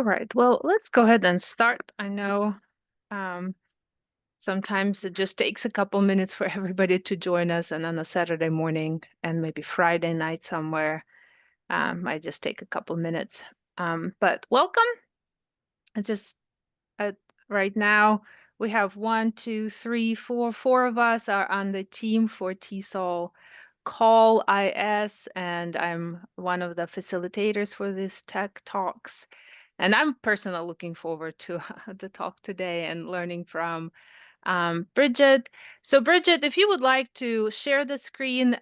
All right, well, let's go ahead and start. I know um, sometimes it just takes a couple minutes for everybody to join us, and on a Saturday morning and maybe Friday night somewhere, might just take a couple minutes. But welcome. I just uh, right now we have one, two, three, four of us are on the team for TESOL Call IS, and I'm one of the facilitators for this Tech Talks. And I'm personally looking forward to the talk today and learning from Bridget. So Bridget, if you would like to share the screen,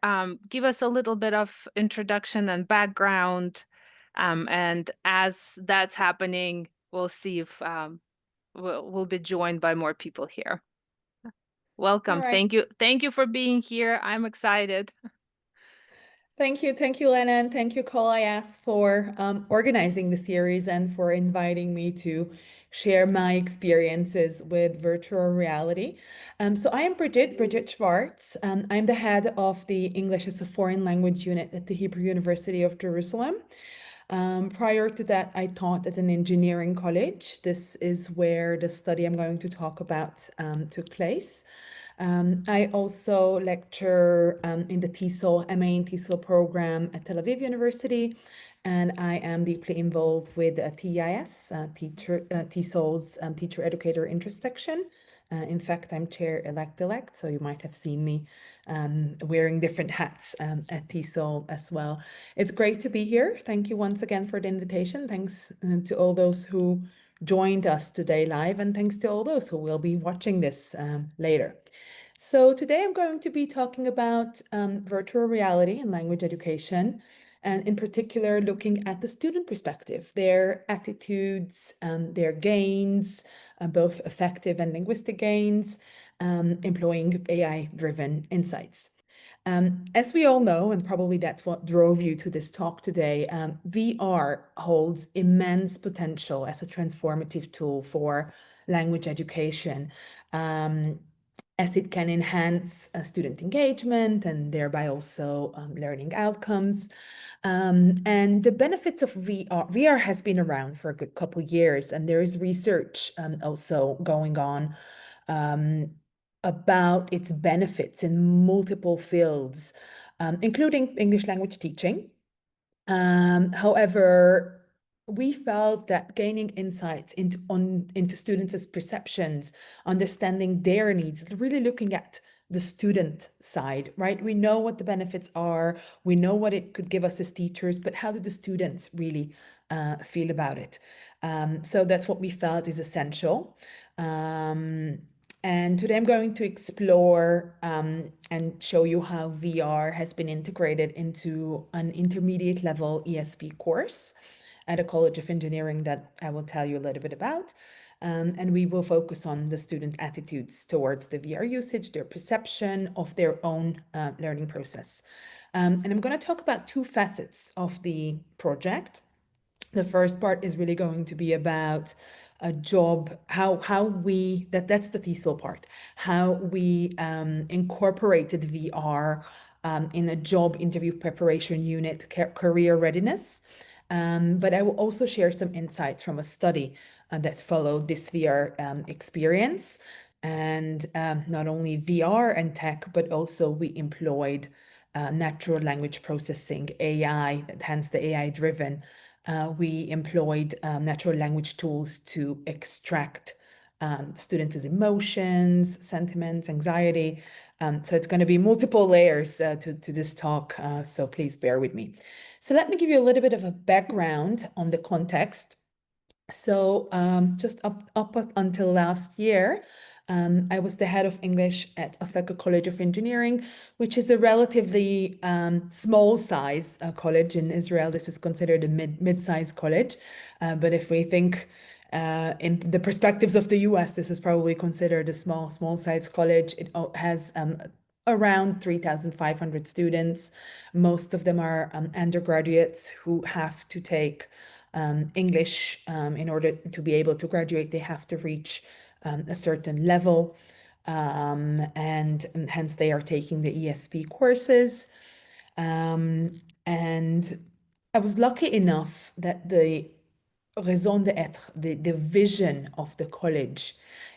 give us a little bit of introduction and background. And as that's happening, we'll see if we'll be joined by more people here. All Welcome. right. Thank you for being here. I'm excited. Thank you. Thank you, Lena, and thank you, Call IS, for organizing the series and for inviting me to share my experiences with virtual reality. So I am Bridget Schvarcz. I'm the head of the English as a Foreign Language unit at the Hebrew University of Jerusalem. Prior to that, I taught at an engineering college. This is where the study I'm going to talk about took place. I also lecture in the TESOL, MA in TESOL program at Tel Aviv University, and I am deeply involved with TEIS, TESOL's Teacher Educator Intersection. In fact, I'm chair-elect, so you might have seen me wearing different hats at TESOL as well. It's great to be here. Thank you once again for the invitation. Thanks to all those who joined us today live, and thanks to all those who will be watching this later. So today I'm going to be talking about virtual reality and language education, and in particular looking at the student perspective, their attitudes, their gains, both affective and linguistic gains, employing AI-driven insights. As we all know, and probably that's what drove you to this talk today, VR holds immense potential as a transformative tool for language education. As it can enhance student engagement and thereby also learning outcomes. And the benefits of VR has been around for a good couple of years, and there is research also going on about its benefits in multiple fields, including English language teaching. However, we felt that gaining insights into students' perceptions, understanding their needs, really looking at the student side, right? We know what the benefits are, we know what it could give us as teachers, but how do the students really feel about it? So that's what we felt is essential. And today I'm going to explore and show you how VR has been integrated into an intermediate level ESP course at a College of Engineering that I will tell you a little bit about. And we will focus on the student attitudes towards the VR usage, their perception of their own learning process. And I'm going to talk about two facets of the project. The first part is really going to be about a job, how we that's the TESOL part, how we incorporated VR in a job interview preparation unit, career readiness. But I will also share some insights from a study that followed this VR experience. And not only VR and tech, but also we employed natural language processing, AI, hence the AI driven. We employed natural language tools to extract students' emotions, sentiments, anxiety. So it's going to be multiple layers to this talk, so please bear with me. So let me give you a little bit of a background on the context. So just up until last year, I was the head of English at Afeka College of Engineering, which is a relatively small size college in Israel. This is considered a mid-sized college. But if we think in the perspectives of the US, this is probably considered a small size college. It has around 3,500 students. Most of them are undergraduates who have to take English in order to be able to graduate. They have to reach a certain level, and hence they are taking the ESP courses. And I was lucky enough that the raison d'être, the vision of the college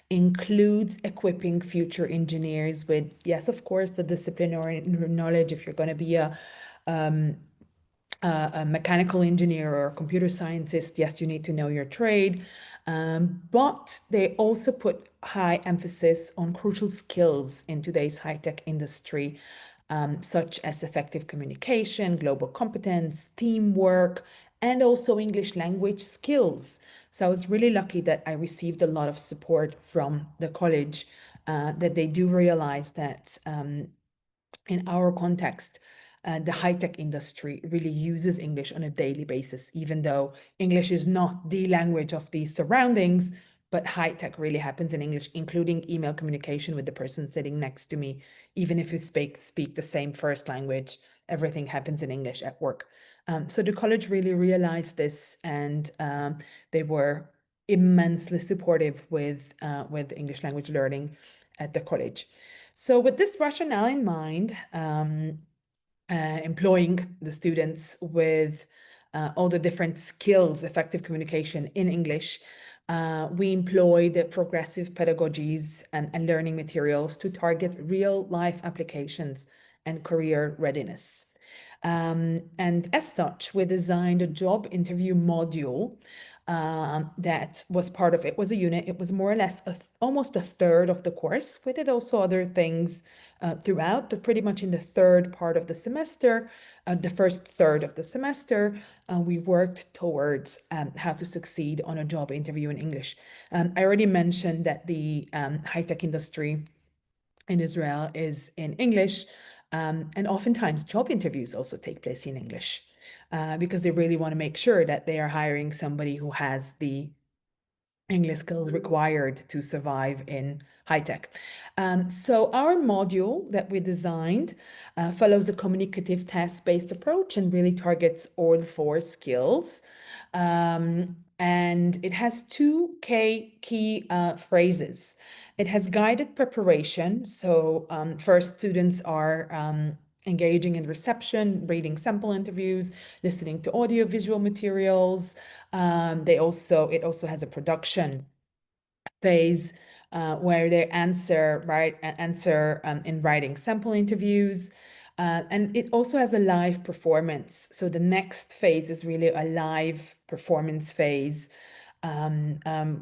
includes equipping future engineers with, yes, of course, the disciplinary knowledge. If you're going to be a mechanical engineer or a computer scientist, yes, you need to know your trade. But they also put high emphasis on crucial skills in today's high-tech industry, such as effective communication, global competence, teamwork, and also English language skills. So I was really lucky that I received a lot of support from the college, that they do realize that in our context, the high-tech industry really uses English on a daily basis, even though English is not the language of the surroundings, but high-tech really happens in English, including email communication with the person sitting next to me. Even if you speak the same first language, everything happens in English at work. So the college really realized this, and they were immensely supportive with English language learning at the college. So with this rationale in mind, employing the students with all the different skills, effective communication in English, we employ the progressive pedagogies and learning materials to target real life applications and career readiness. And as such, we designed a job interview module that was part of it, was a unit. It was more or less almost a third of the course. We did also other things throughout, but pretty much in the third part of the semester, the first third of the semester, we worked towards how to succeed on a job interview in English. I already mentioned that the high-tech industry in Israel is in English. And oftentimes job interviews also take place in English because they really want to make sure that they are hiring somebody who has the English skills required to survive in high tech. So our module that we designed follows a communicative task-based approach and really targets all four skills. And it has two key phrases. It has guided preparation. So first, students are engaging in reception, reading sample interviews, listening to audio visual materials. It also has a production phase where they answer in writing sample interviews. And it also has a live performance. So the next phase is really a live performance phase,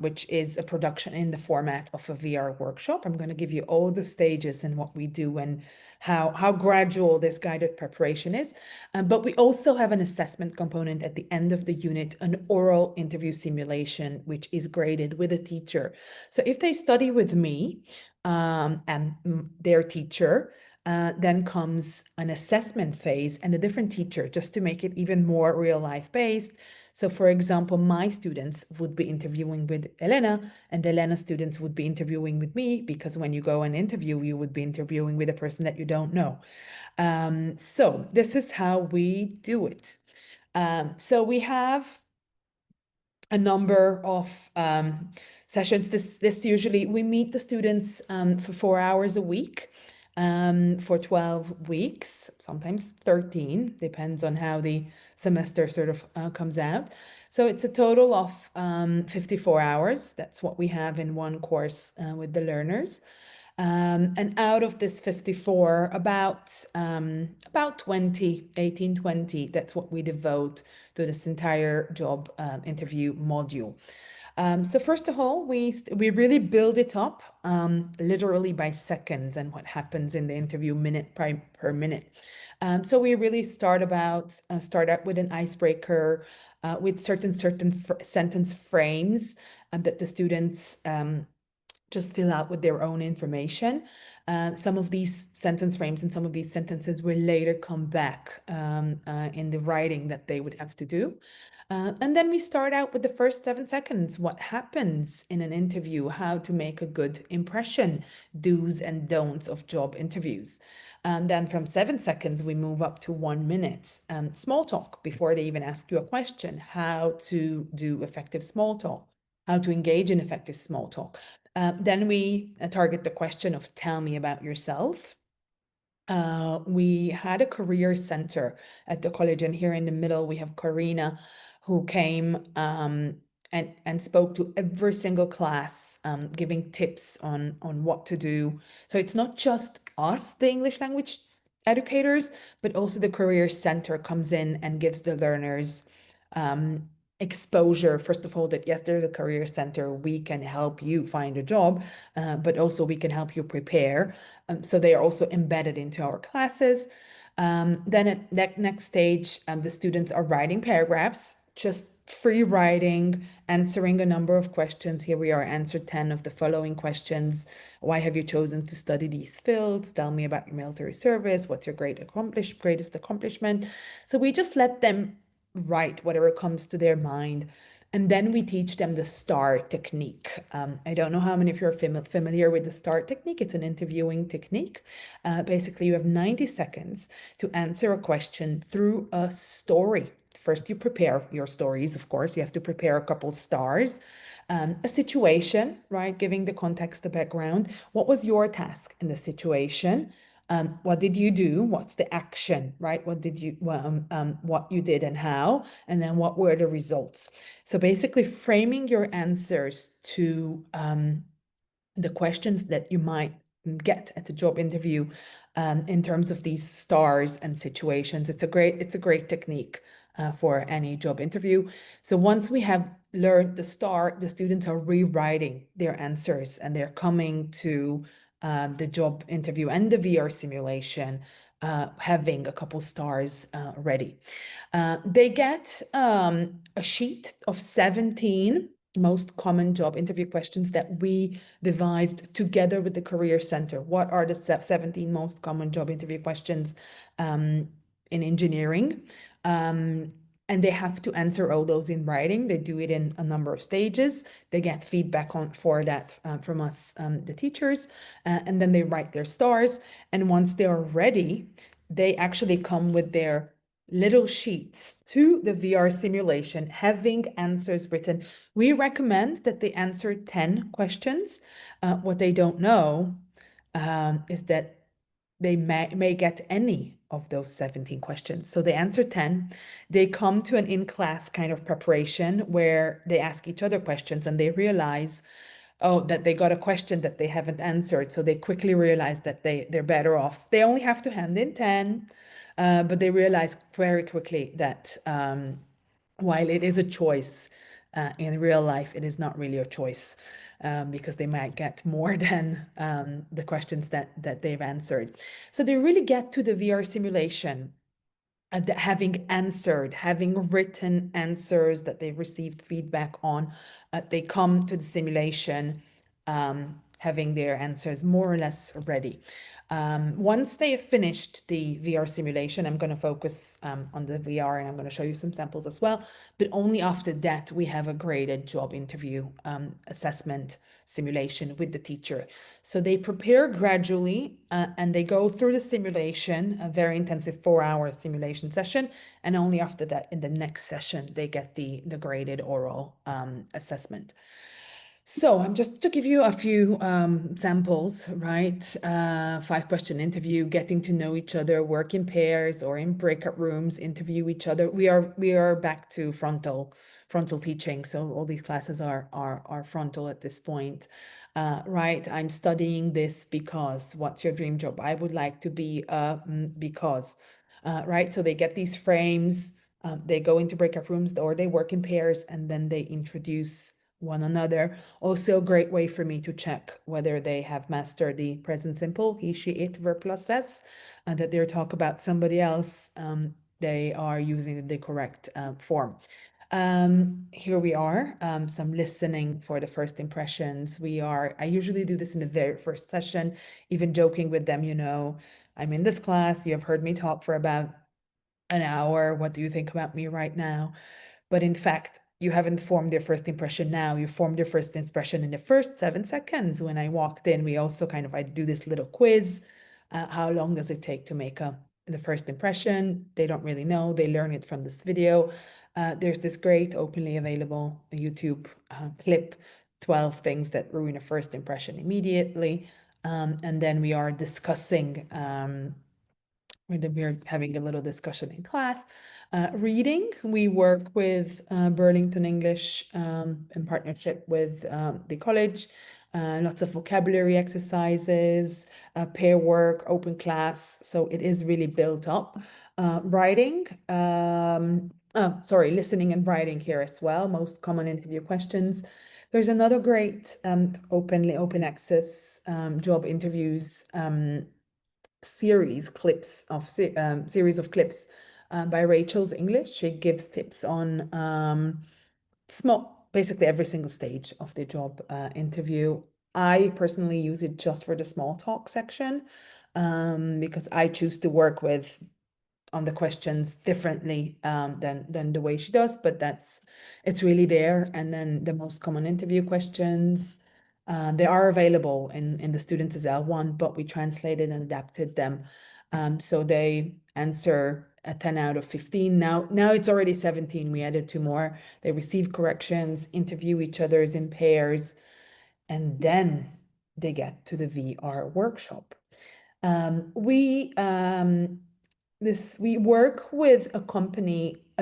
which is a production in the format of a VR workshop. I'm going to give you all the stages and what we do and how gradual this guided preparation is. But we also have an assessment component at the end of the unit, an oral interview simulation, which is graded with a teacher. So if they study with me and their teacher, then comes an assessment phase and a different teacher, just to make it even more real life based. So for example, my students would be interviewing with Elena, and Elena students would be interviewing with me, because when you go and interview, you would be interviewing with a person that you don't know. So this is how we do it. So we have a number of sessions. This usually, we meet the students for 4 hours a week for 12 weeks, sometimes 13, depends on how the semester sort of comes out. So it's a total of 54 hours. That's what we have in one course with the learners. And out of this 54, about 20, 18, 20, that's what we devote to this entire job interview module. So first of all, we really build it up literally by seconds and what happens in the interview minute per minute. So we really start out with an icebreaker with certain sentence frames that the students just fill out with their own information. Some of these sentence frames and some of these sentences will later come back in the writing that they would have to do. And then we start out with the first 7 seconds. What happens in an interview? How to make a good impression? Do's and don'ts of job interviews. And then from 7 seconds, we move up to 1 minute. Small talk before they even ask you a question. How to do effective small talk. How to engage in effective small talk. Then we target the question of tell me about yourself. We had a career center at the college, and here in the middle we have Karina, who came and spoke to every single class, giving tips on what to do. So it's not just us, the English language educators, but also the Career Center comes in and gives the learners exposure. First of all, that yes, there's a Career Center, we can help you find a job, but also we can help you prepare. So they are also embedded into our classes. Then at that next stage, the students are writing paragraphs, just free writing, answering a number of questions. Here we are, answer 10 of the following questions. Why have you chosen to study these fields? Tell me about your military service. What's your greatest accomplishment? So we just let them write whatever comes to their mind. And then we teach them the STAR technique. I don't know how many of you are familiar with the STAR technique. It's an interviewing technique. Basically, you have 90 seconds to answer a question through a story. First, you prepare your stories, of course. You have to prepare a couple stars, a situation, right? Giving the context, the background. What was your task in the situation? What did you do? What's the action, right? What you did and how, and then what were the results? So basically, framing your answers to the questions that you might get at the job interview in terms of these stars and situations. It's a great technique for any job interview. So once we have learned the star, the students are rewriting their answers and they're coming to the job interview and the VR simulation having a couple stars ready. They get a sheet of 17 most common job interview questions that we devised together with the Career Center. What are the 17 most common job interview questions in engineering? And they have to answer all those in writing. They do it in a number of stages. They get feedback for that from us, the teachers, and then they write their stars. And once they are ready, they actually come with their little sheets to the VR simulation, having answers written. We recommend that they answer 10 questions. What they don't know is that they may get any of those 17 questions. So they answer 10. They come to an in-class kind of preparation where they ask each other questions and they realize, oh, that they got a question that they haven't answered. So they quickly realize that they're better off. They only have to hand in 10, but they realize very quickly that while it is a choice, in real life, it is not really a choice because they might get more than the questions that they've answered. So they really get to the VR simulation having answered, having written answers that they've received feedback on. They come to the simulation having their answers more or less ready. Once they have finished the VR simulation, I'm going to focus on the VR and I'm going to show you some samples as well. But only after that, we have a graded job interview assessment simulation with the teacher. So they prepare gradually and they go through the simulation, a very intensive 4-hour simulation session. And only after that, in the next session, they get the graded oral assessment. So I'm just to give you a few samples, right? 5-question interview, getting to know each other, work in pairs or in breakout rooms, interview each other. We are back to frontal teaching. So all these classes are frontal at this point. Right, I'm studying this because what's your dream job? I would like to be because, right? So they get these frames, they go into breakout rooms or they work in pairs and then they introduce one another. Also a great way for me to check whether they have mastered the present simple, he, she, it, verb plus s, and that they're talk about somebody else, they are using the correct form. Here we are, some listening for the first impressions. I usually do this in the very first session, even joking with them, I'm in this class, you have heard me talk for about an hour. What do you think about me right now? But in fact, you haven't formed your first impression now. You formed your first impression in the first 7 seconds. When I walked in, I do this little quiz. How long does it take to make the first impression? They don't really know. They learn it from this video. There's this great openly available YouTube clip, 12 things that ruin a first impression immediately. And then we are discussing we're having a little discussion in class. Reading, we work with Burlington English in partnership with the college. Lots of vocabulary exercises, pair work, open class. So it is really built up. Writing, listening and writing here as well. Most common interview questions. There's another great open access job interviews series of clips by Rachel's English. She gives tips on basically every single stage of the job interview. I personally use it just for the small talk section because I choose to work with on the questions differently than the way she does, but it's really there. And then the most common interview questions, they are available in the Students as L1, but we translated and adapted them. So they answer a 10 out of 15. Now it's already 17. We added 2 more. They receive corrections, interview each other's in pairs, and then they get to the VR workshop. We work with a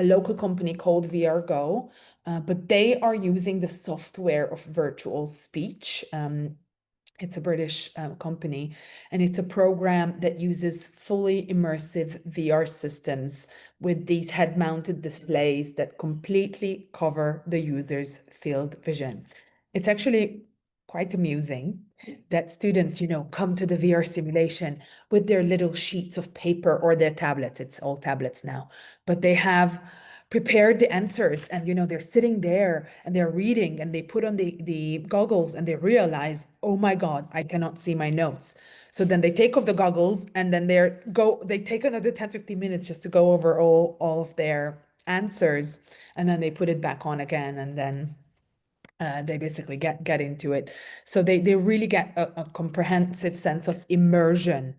local company called VRGo, but they are using the software of virtual speech. It's a British company, and it's a program that uses fully immersive VR systems with these head-mounted displays that completely cover the user's field vision. It's actually quite amusing that students, come to the VR simulation with their little sheets of paper or their tablets. It's all tablets now, but they have prepared the answers, and they're sitting there and they're reading, and they put on the goggles and they realize, oh my God, I cannot see my notes. So then they take off the goggles, and then they take another 10-15 minutes just to go over all of their answers, and then they put it back on again, and then they basically get into it. So they really get a comprehensive sense of immersion.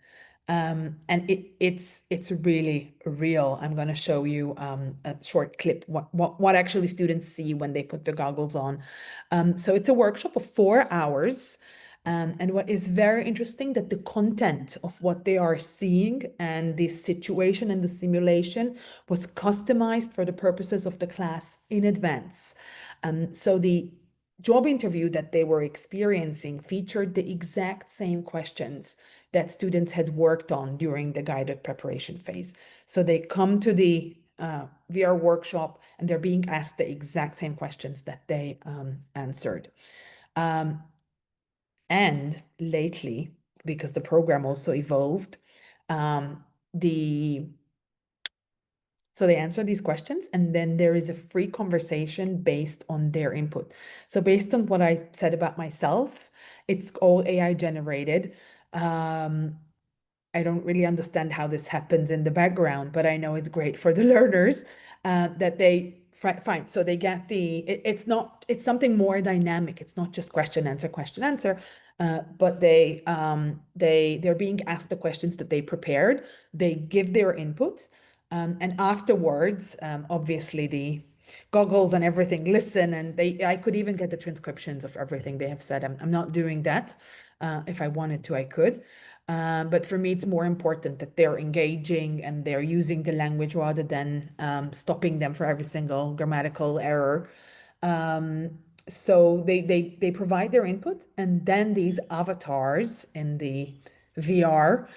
And it's really real. I'm going to show you a short clip, what actually students see when they put the goggles on. So it's a workshop of 4 hours. And what is very interesting, that the content of what they are seeing and the situation and the simulation was customized for the purposes of the class in advance. So the job interview that they were experiencing featured the exact same questions that students had worked on during the guided preparation phase. So they come to the VR workshop and they're being asked the exact same questions that they answered. And lately, because the program also evolved, so they answer these questions, and then there is a free conversation based on their input. So based on what I said about myself, it's all AI generated. I don't really understand how this happens in the background, but I know it's great for the learners that they find. So they get it's something more dynamic. It's not just question, answer, but they're being asked the questions that they prepared. They give their input. And afterwards, obviously the goggles and everything listen, and I could even get the transcriptions of everything they have said. I'm not doing that. If I wanted to, I could. But for me, it's more important that they're engaging and they're using the language rather than stopping them for every single grammatical error. So they provide their input, and then these avatars in the VR,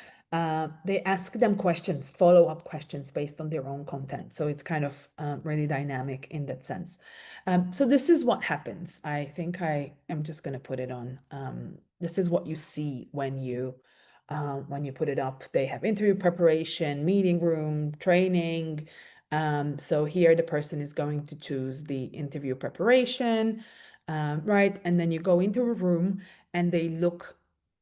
they ask them questions, follow-up questions based on their own content. So it's kind of really dynamic in that sense. So this is what happens. I think I am just going to put it on. This is what you see when you put it up. They have interview preparation, meeting room, training. So here the person is going to choose the interview preparation, right? And then you go into a room and they look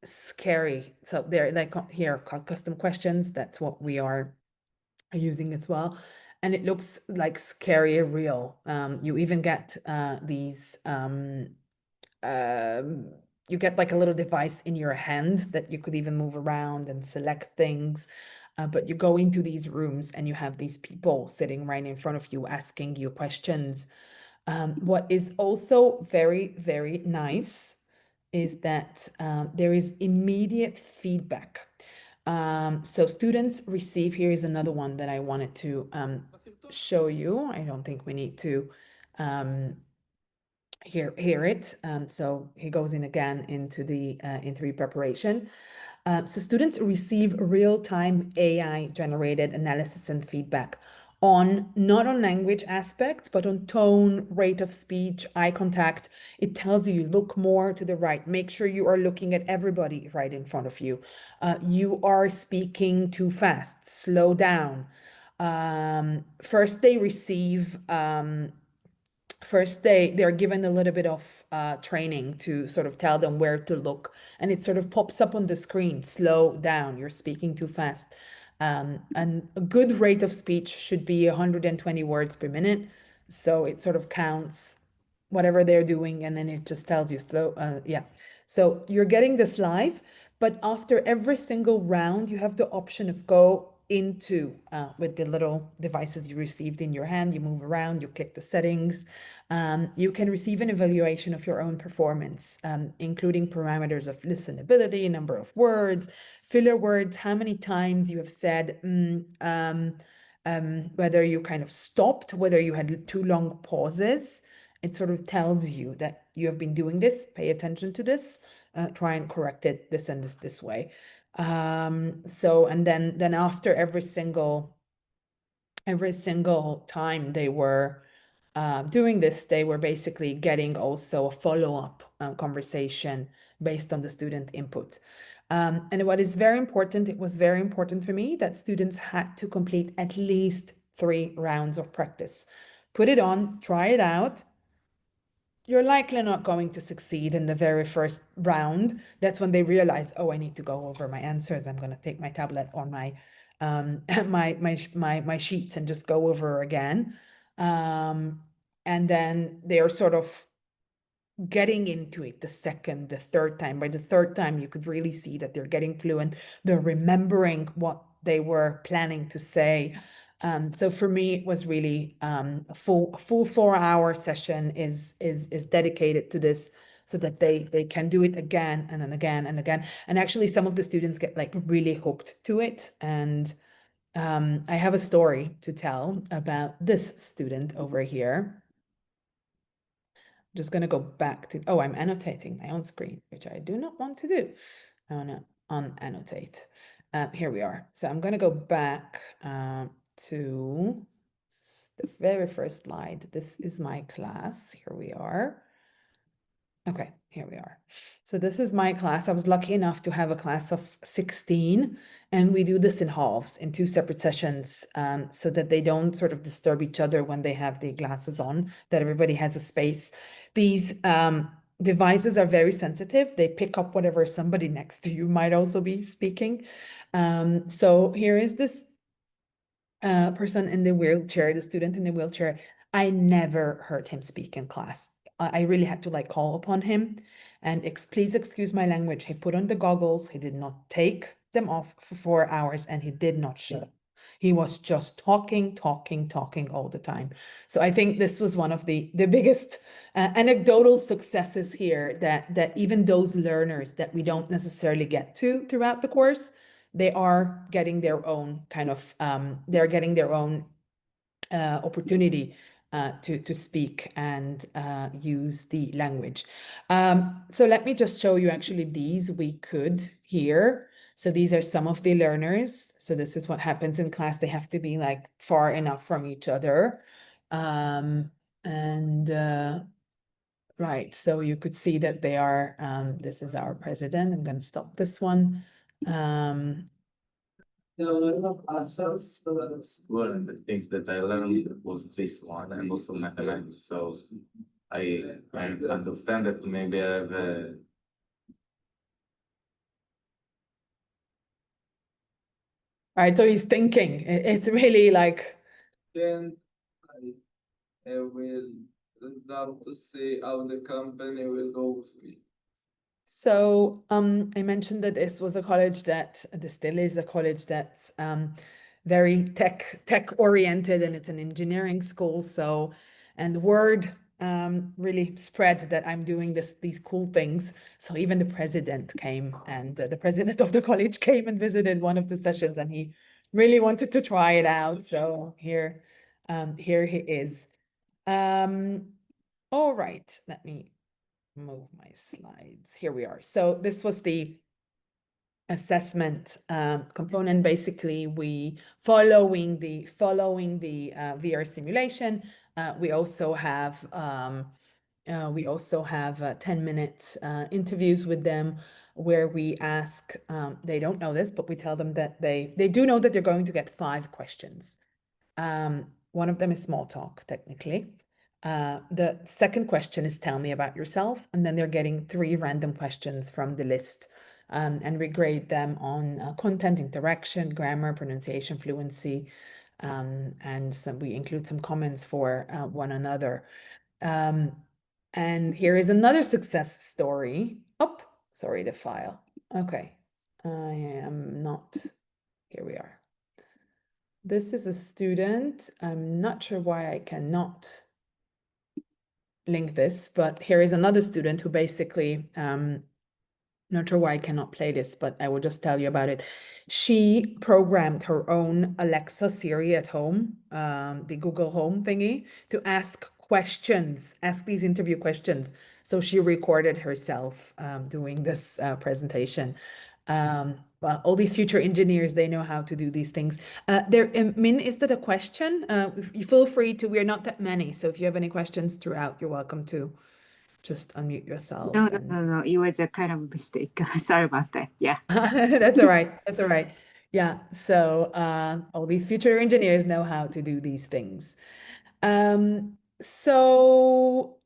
scary. So they're like here, custom questions. That's what we are using as well. And it looks like scary real. You even get these you get like a little device in your hand that you could even move around and select things. But you go into these rooms and you have these people sitting right in front of you asking you questions. What is also very, very nice is that there is immediate feedback. So students receive, here is another one that I wanted to show you. I don't think we need to hear it. So he goes in again into the interview preparation. So students receive real-time AI-generated analysis and feedback on not on language aspects, but on tone, rate of speech, eye contact. It tells you look more to the right. Make sure you are looking at everybody right in front of you. You are speaking too fast. Slow down. First, they receive first they're given a little bit of training to sort of tell them where to look, and it sort of pops up on the screen, slow down, you're speaking too fast. And a good rate of speech should be 120 words per minute, so it sort of counts whatever they're doing, and then it just tells you slow. Yeah, so you're getting this live, but after every single round you have the option of go into with the little devices you received in your hand. You move around, you click the settings. You can receive an evaluation of your own performance, including parameters of listenability, number of words, filler words, how many times you have said, whether you kind of stopped, whether you had too long pauses. It sort of tells you that you have been doing this, pay attention to this, try and correct it this and this way. So, and then after every single time they were doing this, they were basically getting also a follow-up conversation based on the student input. And what is very important, it was very important for me that students had to complete at least 3 rounds of practice. Put it on, try it out. You're likely not going to succeed in the very first round. That's when they realize, oh, I need to go over my answers. I'm going to take my tablet or my my sheets and just go over again. And then they are sort of getting into it the second, the third time. By the third time, you could really see that they're getting fluent. They're remembering what they were planning to say. So for me, it was really a full 4-hour session is dedicated to this, so that they can do it again and then again and again. And actually, some of the students get like really hooked to it. And I have a story to tell about this student over here. Just going to go back to, oh, I'm annotating my own screen, which I do not want to do. I want to unannotate. Here we are. So I'm going to go back to the very first slide. This is my class. Here we are. Okay, here we are. So this is my class. I was lucky enough to have a class of 16, and we do this in halves, in 2 separate sessions, so that they don't sort of disturb each other when they have the glasses on, that everybody has a space. These devices are very sensitive. They pick up whatever somebody next to you might also be speaking. So here is this person in the wheelchair, the student in the wheelchair. I never heard him speak in class. I really had to like call upon him and please excuse my language. He put on the goggles. He did not take them off for 4 hours, and he did not shut up. He was just talking all the time. So I think this was one of the biggest anecdotal successes here, that even those learners that we don't necessarily get to throughout the course, they are getting their own kind of, they're getting their own opportunity to speak and use the language. So let me just show you actually these we could hear. So these are some of the learners. So this is what happens in class. They have to be like far enough from each other. Right, so you could see that they are, this is our president. I'm going to stop this one. One of the things that I learned was this one, and also mathematics. So I understand that maybe I have All right, so he's thinking. It's really like, Then I will love to see how the company will go with me. so I mentioned that this was a college that, this still is a college that's very tech oriented, and it's an engineering school. So, and Word really spread that I'm doing these cool things. So even the president came, and the president of the college came and visited one of the sessions, and he really wanted to try it out. So here he is. All right, let me move my slides. Here we are. So this was the assessment component. Basically, we following the VR simulation. We also have 10-minute interviews with them where we ask, they don't know this, but we tell them that they do know that they're going to get 5 questions. One of them is small talk, technically. The second question is tell me about yourself, and then they're getting 3 random questions from the list, and we grade them on content, interaction, grammar, pronunciation, fluency, and we include some comments for one another. And here is another success story. Oh, sorry, the file. Okay, I am not, here we are. This is a student. I'm not sure why I cannot link this, but here is another student who basically, not sure why I cannot play this, but I will just tell you about it. She programmed her own Alexa Siri at home, the Google Home thingy, to ask questions, ask these interview questions. So she recorded herself doing this presentation. Well, all these future engineers, they know how to do these things. Min, is that a question? You feel free to, we're not that many. So if you have any questions throughout, you're welcome to just unmute yourselves. No. It was a kind of mistake. Sorry about that. Yeah. That's all right. That's all right. Yeah. So all these future engineers know how to do these things. So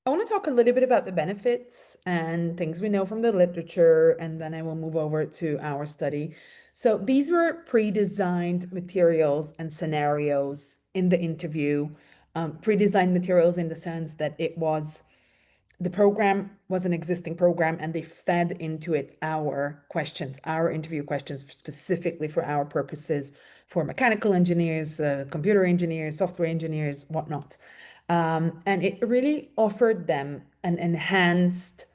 I want to talk a little bit about the benefits and things we know from the literature, and then I will move over to our study. So these were pre-designed materials and scenarios in the interview, pre-designed materials in the sense that the program was an existing program and they fed into it our questions, our interview questions specifically for our purposes, for mechanical engineers, computer engineers, software engineers, whatnot. And it really offered them an enhanced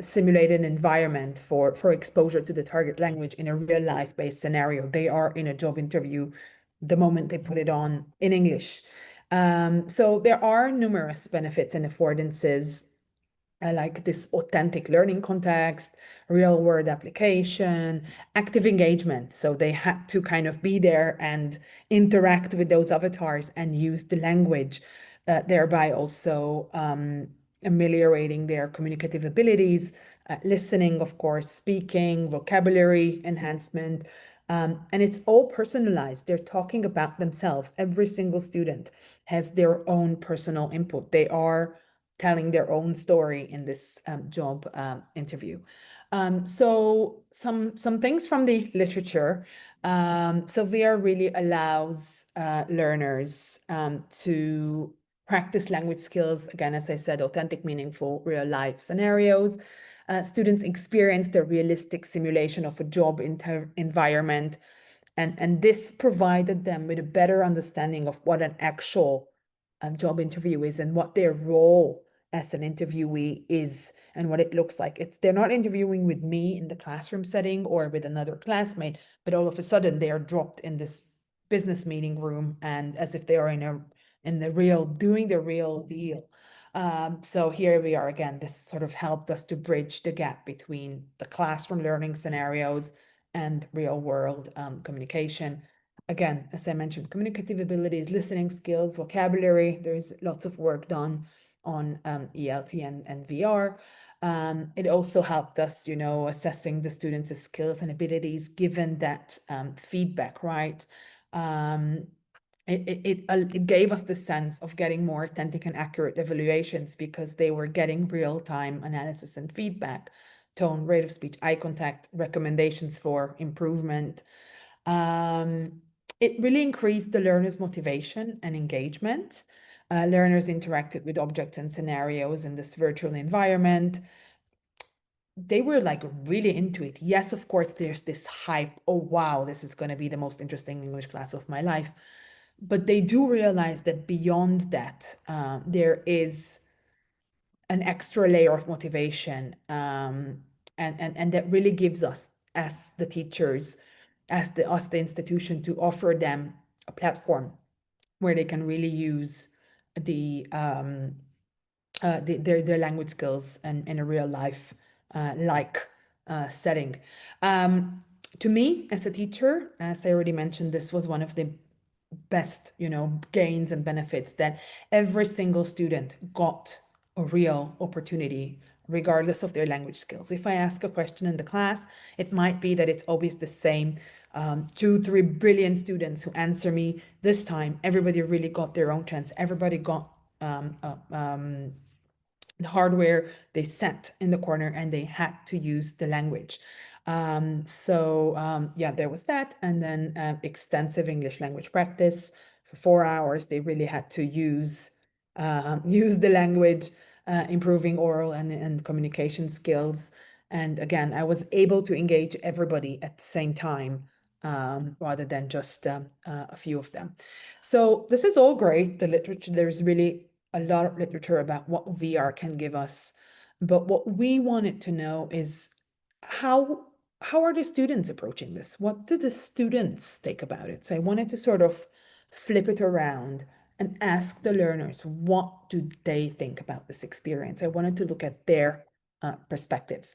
simulated environment for exposure to the target language in a real life based scenario. They are in a job interview the moment they put it on in English. So there are numerous benefits and affordances. I like this authentic learning context, real world application, active engagement. So they had to kind of be there and interact with those avatars and use the language, thereby also ameliorating their communicative abilities, listening, of course, speaking, vocabulary enhancement. And it's all personalized. They're talking about themselves. Every single student has their own personal input. They are telling their own story in this job interview. So some things from the literature. So VR really allows learners to practice language skills, again, as I said, authentic, meaningful, real life scenarios. Students experience the realistic simulation of a job environment. And this provided them with a better understanding of what an actual job interview is and what their role as an interviewee is and what it looks like. They're not interviewing with me in the classroom setting or with another classmate, but all of a sudden they are dropped in this business meeting room and as if they are doing the real deal. So here we are again, this sort of helped us to bridge the gap between the classroom learning scenarios and real world communication. Again, as I mentioned, communicative abilities, listening skills, vocabulary, there's lots of work done on ELT and VR. It also helped us, assessing the students' skills and abilities given that feedback, right? It gave us the sense of getting more authentic and accurate evaluations because they were getting real-time analysis and feedback, tone, rate of speech, eye contact, recommendations for improvement. It really increased the learners' motivation and engagement. Learners interacted with objects and scenarios in this virtual environment. They were like really into it. Yes, of course, there's this hype. Oh, wow, this is going to be the most interesting English class of my life. but they do realize that beyond that, there is an extra layer of motivation, and that really gives us, as the teachers, as the institution, to offer them a platform where they can really use their language skills and in a real life setting. To me, as a teacher, as I already mentioned, this was one of the best, gains and benefits, that every single student got a real opportunity regardless of their language skills. If I ask a question in the class, it might be that it's always the same 2-3 brilliant students who answer me. This time, everybody really got their own chance. Everybody got the hardware. They sat in the corner and they had to use the language. Yeah, there was that. And then extensive English language practice for 4 hours. They really had to use the language, improving oral and communication skills. And again, I was able to engage everybody at the same time, rather than just a few of them. So this is all great. The literature, there's really a lot of literature about what VR can give us. But what we wanted to know is how are the students approaching this? What do the students think about it? So I wanted to sort of flip it around and ask the learners, what do they think about this experience? I wanted to look at their perspectives.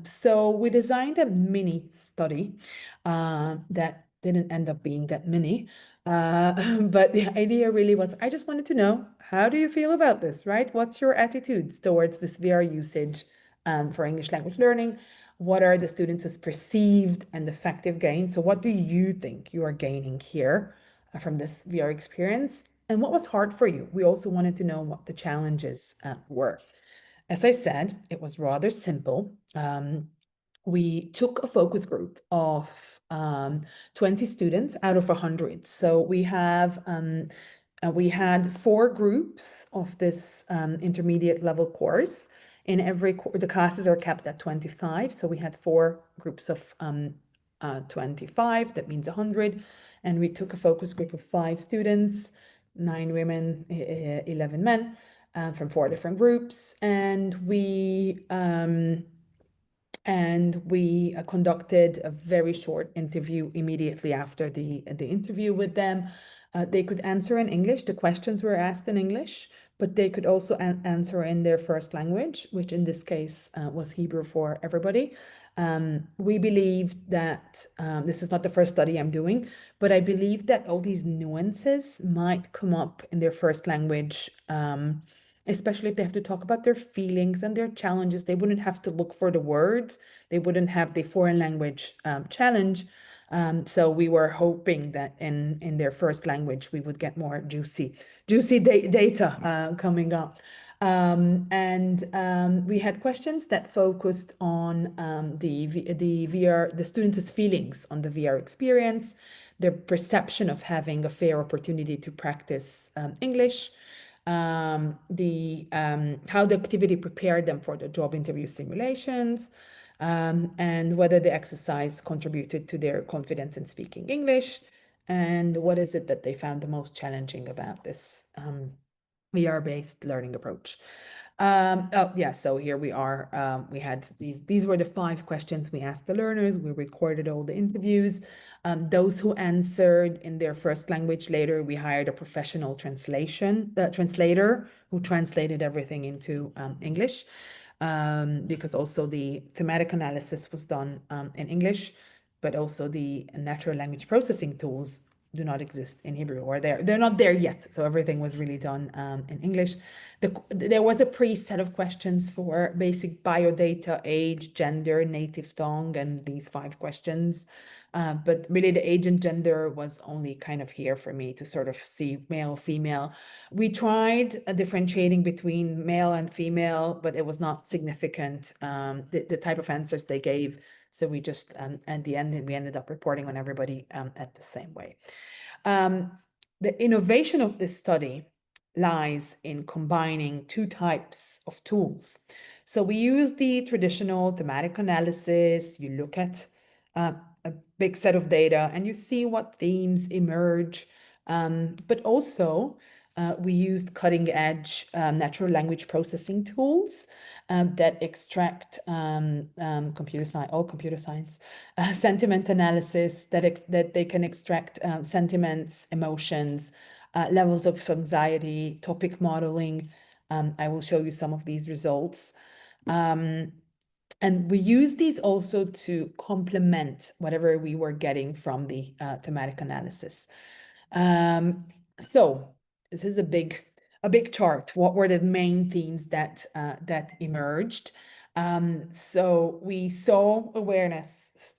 So we designed a mini study that didn't end up being that many. But the idea really was, I just wanted to know, how do you feel about this, right? What's your attitudes towards this VR usage for English language learning? What are the students' perceived and effective gains? So what do you think you are gaining here from this VR experience? And what was hard for you? We also wanted to know what the challenges were. As I said, it was rather simple. We took a focus group of 20 students out of 100. So we had 4 groups of this intermediate level course. In the classes are capped at 25. So we had 4 groups of 25, that means 100. And we took a focus group of 5 students, 9 women, 11 men, from 4 different groups. And we conducted a very short interview immediately after the interview with them. They could answer in English. The questions were asked in English, but they could also answer in their first language, which in this case was Hebrew for everybody. We believe that this is not the first study I'm doing, but I believe that all these nuances might come up in their first language, especially if they have to talk about their feelings and their challenges. They wouldn't have to look for the words. They wouldn't have the foreign language challenge. So we were hoping that in their first language, we would get more juicy data coming up. We had questions that focused on the VR, the students' feelings on the VR experience, their perception of having a fair opportunity to practice English, how the activity prepared them for the job interview simulations, and whether the exercise contributed to their confidence in speaking English, and what is it that they found the most challenging about this VR-based learning approach. So here we are. We had these were the 5 questions we asked the learners. We recorded all the interviews. Those who answered in their first language, later we hired a professional translator who translated everything into English, because also the thematic analysis was done in English, but also the natural language processing tools do not exist in Hebrew, or they're not there yet. So everything was really done in English. There was a pre-set of questions for basic biodata, age, gender, native tongue, and these 5 questions. But really the age and gender was only kind of here for me to sort of see male, female. We tried differentiating between male and female, but it was not significant, the type of answers they gave. So we just, at the end, we ended up reporting on everybody at the same way. The innovation of this study lies in combining 2 types of tools. So we use the traditional thematic analysis. You look at a big set of data and you see what themes emerge. But also, we used cutting edge natural language processing tools that extract all computer science, sentiment analysis, that they can extract sentiments, emotions, levels of anxiety, topic modeling. I will show you some of these results. And we use these also to complement whatever we were getting from the thematic analysis. So this is a big chart. What were the main themes that emerged? So we saw awareness,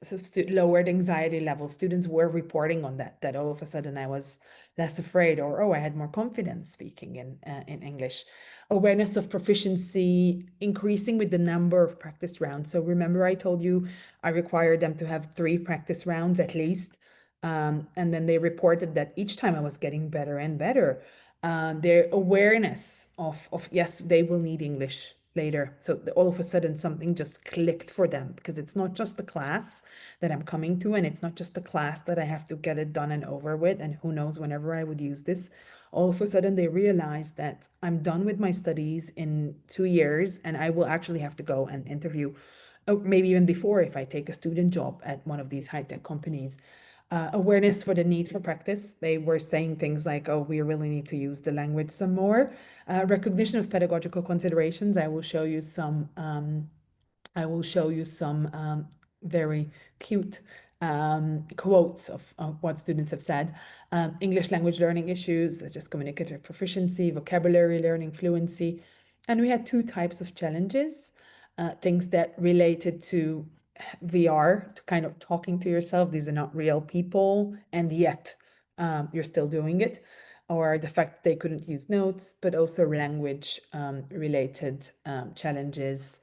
lowered anxiety levels. Students were reporting on that all of a sudden I was less afraid, or oh, I had more confidence speaking in English. Awareness of proficiency increasing with the number of practice rounds. So remember I told you I required them to have 3 practice rounds at least. And then they reported that each time I was getting better and better. Their awareness of yes, they will need English later. So all of a sudden something just clicked for them, because it's not just the class that I'm coming to, and it's not just the class that I have to get it done and over with, and who knows whenever I would use this. All of a sudden they realized that I'm done with my studies in 2 years and I will actually have to go and interview, maybe even before, if I take a student job at one of these high-tech companies. Awareness for the need for practice. They were saying things like, oh, we really need to use the language some more. Recognition of pedagogical considerations. I will show you some very cute quotes of what students have said. English language learning issues, such as communicative proficiency, vocabulary learning, fluency. And we had 2 types of challenges, things that related to VR, to kind of talking to yourself. These are not real people, and yet you're still doing it. Or the fact that they couldn't use notes, but also language related challenges.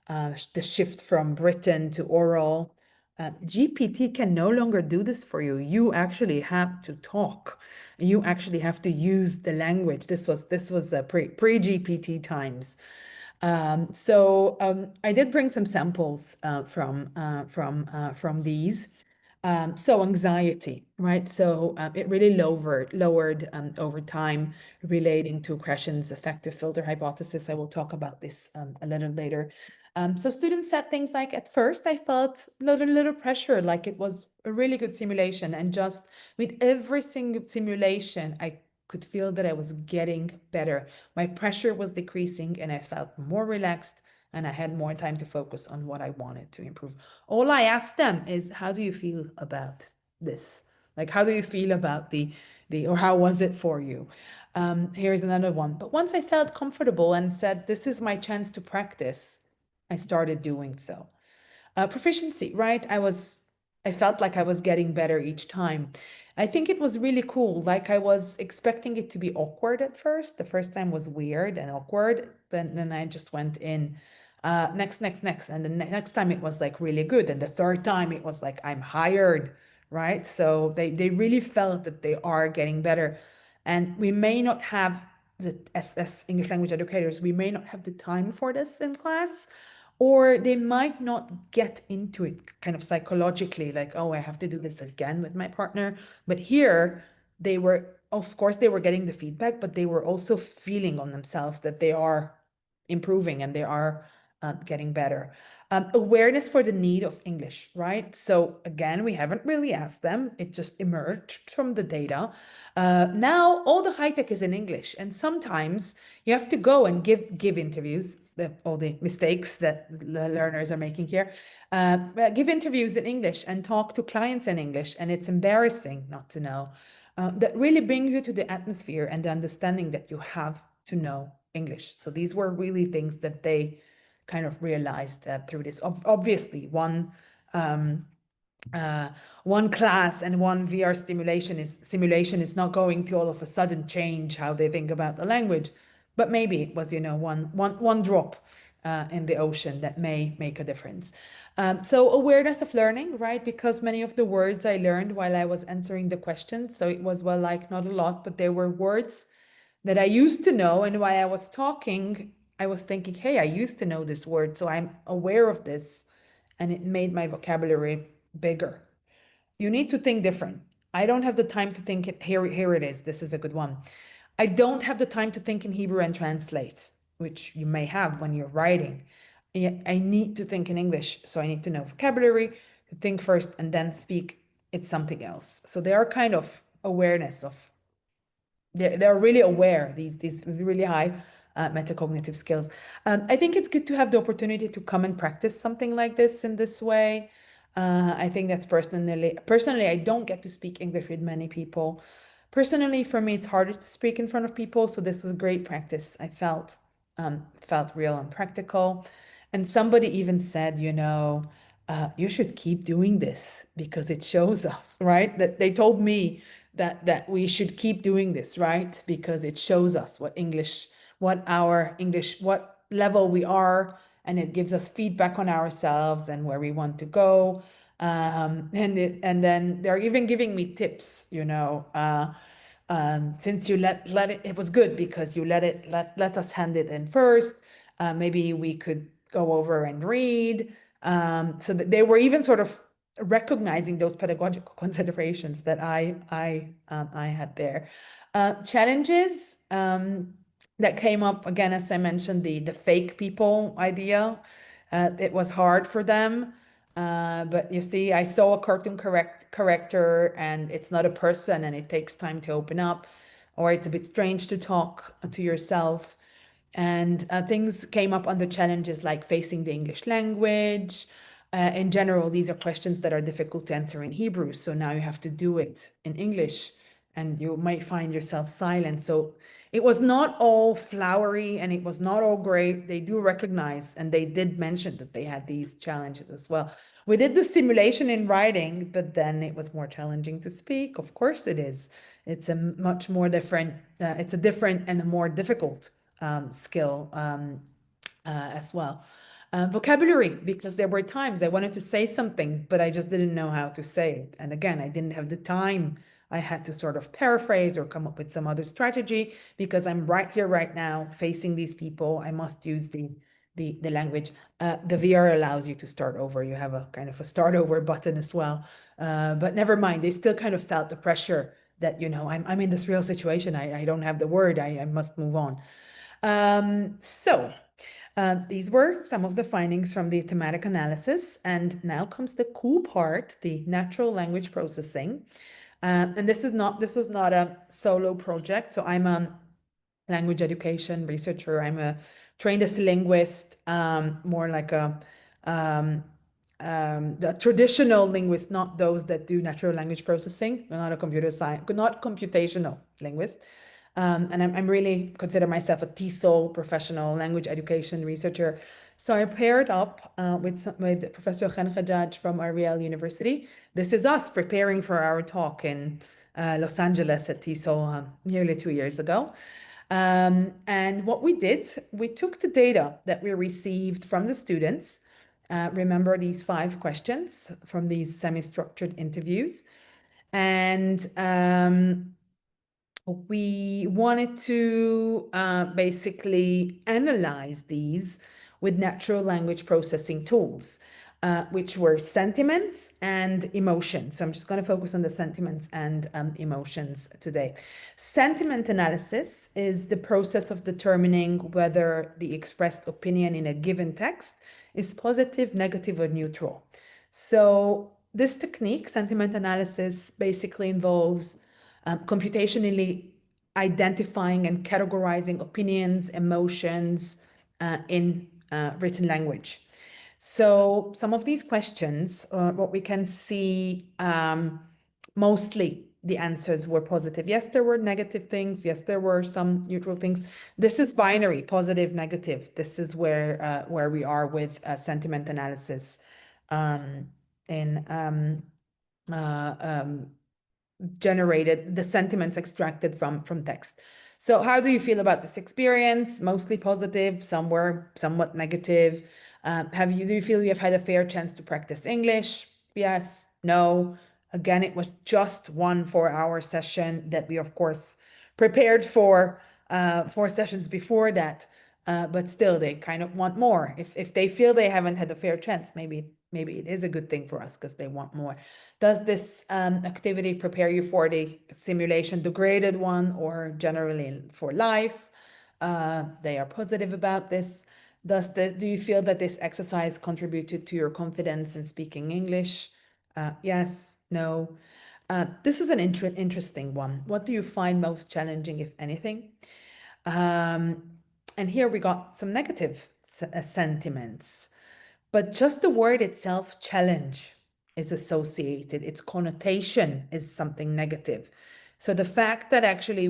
The shift from written to oral. GPT can no longer do this for you. You actually have to talk. You actually have to use the language. This was pre-GPT times. So I did bring some samples from these. So anxiety, right? So it really lowered over time, relating to Creshan's effective filter hypothesis. I will talk about this a little later. So students said things like, at first I felt little pressure, like it was a really good simulation, and just with every single simulation, I could feel that I was getting better. My pressure was decreasing and I felt more relaxed, and I had more time to focus on what I wanted to improve. All I asked them is, how do you feel about this? Like, how do you feel about or how was it for you? Here's another one. But once I felt comfortable and said, this is my chance to practice, I started doing so. Proficiency, right? I felt like I was getting better each time. I think it was really cool. Like, I was expecting it to be awkward at first. The first time was weird and awkward, but then I just went in, next. And the next time it was like really good. And the third time it was like, I'm hired, right? So they really felt that they are getting better. And we may not have as English language educators, we may not have the time for this in class, or they might not get into it kind of psychologically, like, oh, I have to do this again with my partner. But here they were, of course, they were getting the feedback, but they were also feeling on themselves that they are improving and they are getting better. Awareness for the need of English, right? So again, we haven't really asked them. It just emerged from the data. Now all the high tech is in English, and sometimes you have to go and give interviews. All the mistakes that the learners are making here. Give interviews in English and talk to clients in English, and it's embarrassing not to know. That really brings you to the atmosphere and the understanding that you have to know English. So these were really things that they kind of realized through this. Obviously, one class and one VR simulation is not going to all of a sudden change how they think about the language, but maybe it was, one drop in the ocean that may make a difference. So awareness of learning, right? Because many of the words I learned while I was answering the questions, so it was, well, like, not a lot, but there were words that I used to know, and while I was talking, I was thinking, hey, I used to know this word, so I'm aware of this, and it made my vocabulary bigger. You need to think different. I don't have the time to think it. Here it is. This is a good one. I don't have the time to think in Hebrew and translate, which you may have when you're writing. I need to think in English. So I need to know vocabulary, to think first and then speak. It's something else. So they are kind of awareness of, they're really aware, these really high metacognitive skills. I think it's good to have the opportunity to come and practice something like this in this way. I think that's personally, I don't get to speak English with many people. Personally, for me, it's harder to speak in front of people. So this was great practice. I felt real and practical. And somebody even said, you should keep doing this because it shows us, right? That they told me that we should keep doing this, right? Because it shows us what level we are, and it gives us feedback on ourselves and where we want to go. And then they're even giving me tips, since you let it was good because you let us hand it in first. Maybe we could go over and read. So that they were even sort of recognizing those pedagogical considerations that I had there. Challenges that came up again, as I mentioned, the fake people idea. It was hard for them. But you see, I saw a cartoon character and it's not a person and it takes time to open up, or it's a bit strange to talk to yourself. And things came up under challenges like facing the English language. In general, these are questions that are difficult to answer in Hebrew. So now you have to do it in English and you might find yourself silent. So it was not all flowery and it was not all great. They do recognize and they did mention that they had these challenges as well. We did the simulation in writing, but then it was more challenging to speak. Of course it is. It's a much more different, it's a different and a more difficult skill as well. Vocabulary, because there were times I wanted to say something, but I just didn't know how to say it. And again, I didn't have the time. I had to sort of paraphrase or come up with some other strategy because I'm right here, right now, facing these people. I must use the language. The VR allows you to start over. You have a kind of a start over button as well. But never mind, they still kind of felt the pressure that, I'm in this real situation. I don't have the word. I must move on. These were some of the findings from the thematic analysis. And now comes the cool part, the natural language processing. And this was not a solo project. So I'm a language education researcher. I'm trained as a linguist, more like the traditional linguist, not those that do natural language processing. I'm not a computer science, not computational linguist. And I'm really consider myself a TESOL professional language education researcher. So I paired up with Professor Khan Khajaj from Ariel University. This is us preparing for our talk in Los Angeles at TESOL nearly 2 years ago. And what we did, we took the data that we received from the students. Remember these 5 questions from these semi-structured interviews. And we wanted to basically analyze these with natural language processing tools, which were sentiments and emotions. So I'm just going to focus on the sentiments and emotions today. Sentiment analysis is the process of determining whether the expressed opinion in a given text is positive, negative, or neutral. So this technique, sentiment analysis, basically involves computationally identifying and categorizing opinions, emotions in written language. So some of these questions, what we can see, mostly the answers were positive. Yes, there were negative things. Yes, there were some neutral things. This is binary, positive, negative. This is where we are with sentiment analysis generated, the sentiments extracted from text. So how do you feel about this experience? Mostly positive, some were somewhat negative. Do you feel you have had a fair chance to practice English? Yes, no. Again, it was just 1 4-hour session that we, of course, prepared for 4 sessions before that. But still, they kind of want more. If they feel they haven't had a fair chance, maybe maybe it is a good thing for us because they want more. Does this activity prepare you for the simulation, the graded one, or generally for life? They are positive about this. Do you feel that this exercise contributed to your confidence in speaking English? Yes, no. This is an interesting one. What do you find most challenging, if anything? And here we got some negative sentiments. But just the word itself, challenge, is associated. Its connotation is something negative. So the fact that actually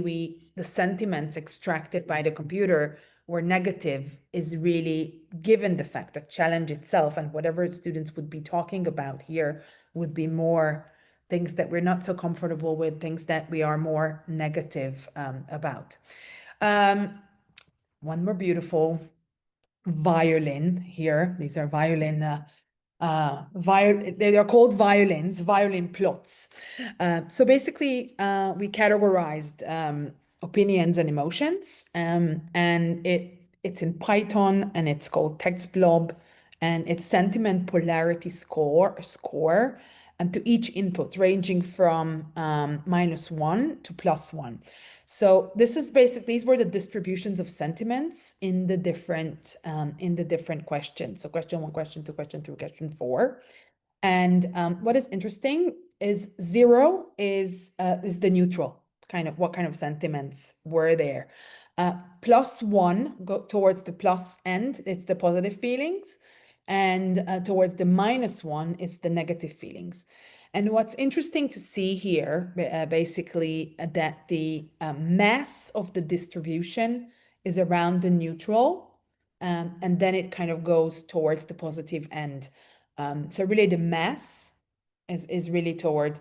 the sentiments extracted by the computer were negative is really given the fact that challenge itself and whatever students would be talking about here would be more things that we're not so comfortable with, things that we are more negative about. One more beautiful violin here. These are violin, they are called violins, violin plots. So basically, we categorized opinions and emotions, and it's in Python, and it's called text blob, and it's sentiment polarity score, and to each input ranging from -1 to +1. So this is basically, these were the distributions of sentiments in the different questions. So question 1, question 2, question 3, question 4. And what is interesting is 0 is the neutral, kind of what kind of sentiments were there. +1 go towards the plus end, it's the positive feelings, and towards the -1, it's the negative feelings. And what's interesting to see here, basically, that the mass of the distribution is around the neutral, and then it kind of goes towards the positive end. So really the mass is really towards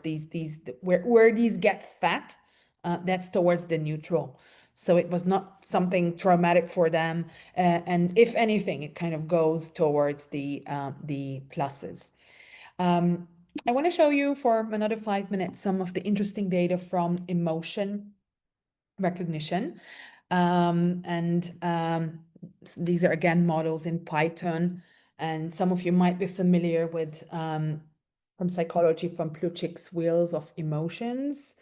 where these get fat, that's towards the neutral. So it was not something traumatic for them, and if anything, it kind of goes towards the pluses. I want to show you for another 5 minutes some of the interesting data from emotion recognition. These are again models in Python, and some of you might be familiar with from psychology from Plutchik's Wheels of Emotions.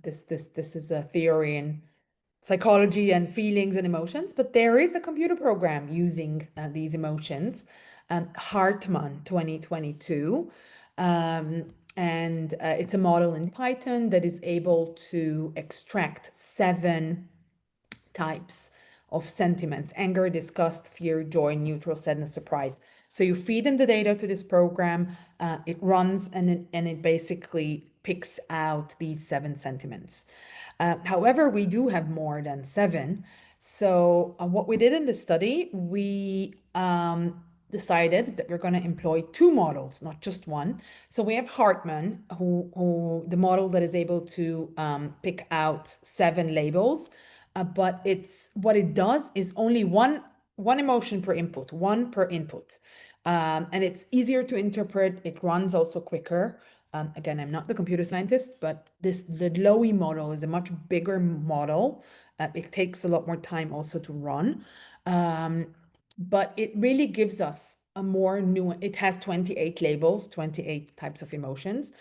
This is a theory in psychology and feelings and emotions, but there is a computer program using these emotions, Hartman 2022. It's a model in Python that is able to extract 7 types of sentiments: anger, disgust, fear, joy, neutral, sadness, surprise. So you feed in the data to this program, it runs, and it basically picks out these 7 sentiments. However, we do have more than 7. So what we did in the study, we decided that we're going to employ 2 models, not just one. So we have Hartman, who the model that is able to pick out 7 labels, but what it does is only one emotion per input, 1 per input. And it's easier to interpret. It runs also quicker. Again, I'm not the computer scientist, but the Lowy model is a much bigger model. It takes a lot more time also to run. But it really gives us a more it has 28 labels, 28 types of emotions.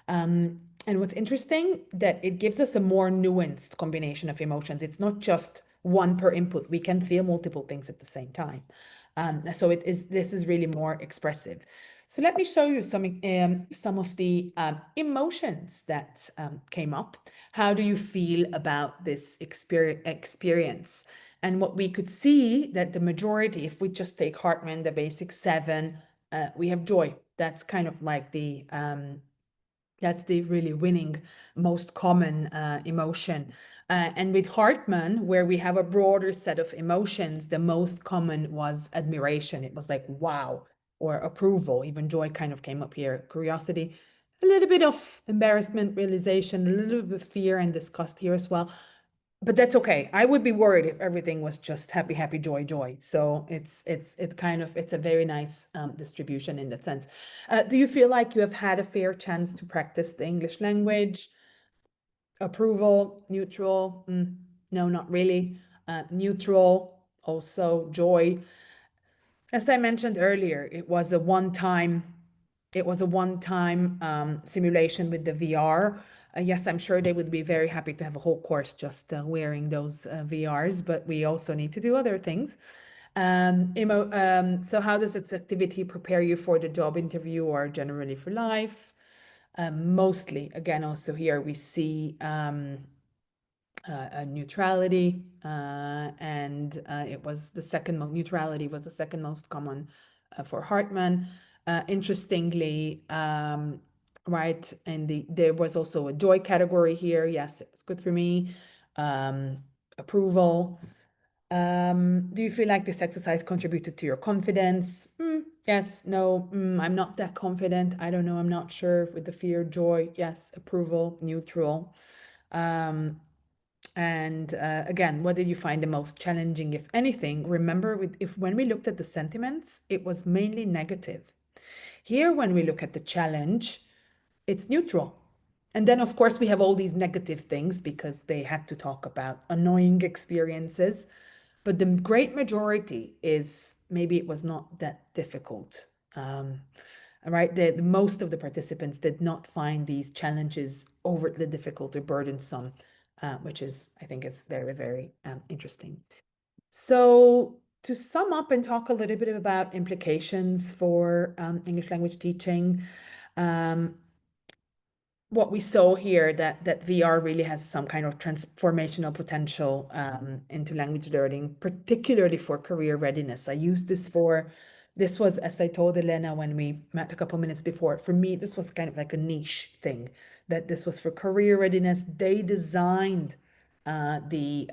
And what's interesting, that it gives us a more nuanced combination of emotions. It's not just 1 per input. We can feel multiple things at the same time. So this is really more expressive. So let me show you some of the emotions that came up. How do you feel about this experience? And what we could see, that the majority, if we just take Hartman, the basic 7, we have joy. That's kind of like that's the really winning, most common emotion. And with Hartman, where we have a broader set of emotions, the most common was admiration. It was like, wow, or approval. Even joy kind of came up here. Curiosity, a little bit of embarrassment, realization, a little bit of fear and disgust here as well. But that's okay. I would be worried if everything was just happy, happy, joy, joy. So it's a very nice distribution in that sense. Do you feel like you have had a fair chance to practice the English language? Approval, neutral? No, not really. Neutral, also joy. As I mentioned earlier, it was a one-time simulation with the VR. Yes, I'm sure they would be very happy to have a whole course just wearing those VRs, but we also need to do other things. So how does this activity prepare you for the job interview or generally for life? Mostly, again, also here we see neutrality, and it was the second neutrality was the second most common for Hartman. Interestingly, right, and there was also a joy category here. Yes, it was good for me. Approval. Do you feel like this exercise contributed to your confidence? Yes, no, I'm not that confident. I don't know, I'm not sure. With the fear, joy, yes, approval, neutral. And again, what did you find the most challenging, if anything? Remember, when we looked at the sentiments, it was mainly negative. Here, when we look at the challenge, it's neutral. And then, of course, we have all these negative things because they had to talk about annoying experiences. But the great majority is maybe it was not that difficult. Right? Most of the participants did not find these challenges overtly difficult or burdensome, which is, I think, is very, very interesting. So to sum up and talk a little bit about implications for English language teaching, what we saw here that VR really has some kind of transformational potential into language learning, particularly for career readiness. I used this was, as I told Elena when we met a couple minutes before, for me, this was kind of like a niche thing, that this was for career readiness. They designed the